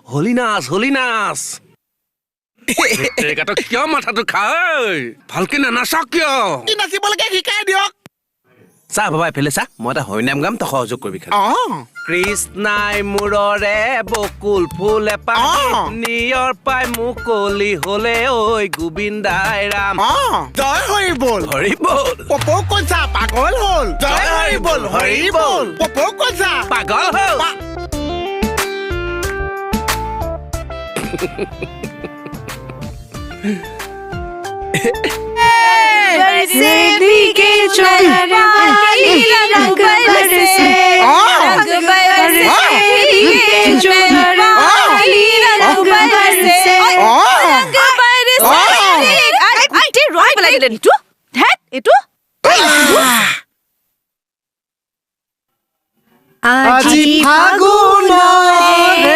হলি নাচ তো কিয় মাথাটো খাই ভালকে নানাচা কিয় কি নাচিবলৈকে শিকাই দিয়ক চা বাবা এফালে চা মই এটা হৰিনাম গাম তই সহযোগ কৰিবি খালি কৃষ্ণাই মূৰৰে বকুল ফুল এপাহ নিয়ৰ পাই মুকলি হলে ঐ গোবিন্দাই ৰাম জয় হৰি বল পপৌ কৈছা পাগল হ'ল জয় হৰি বল পপৌ কৈছা পাগল হ'ল बरसेती के चोरा रंग बरसे रंग बरसेती के चोरा रंग बरसे रंग बरसे আইতে ৰয় বলাই দিলে নিটো ধেত এটো আজি ফাগুনৰ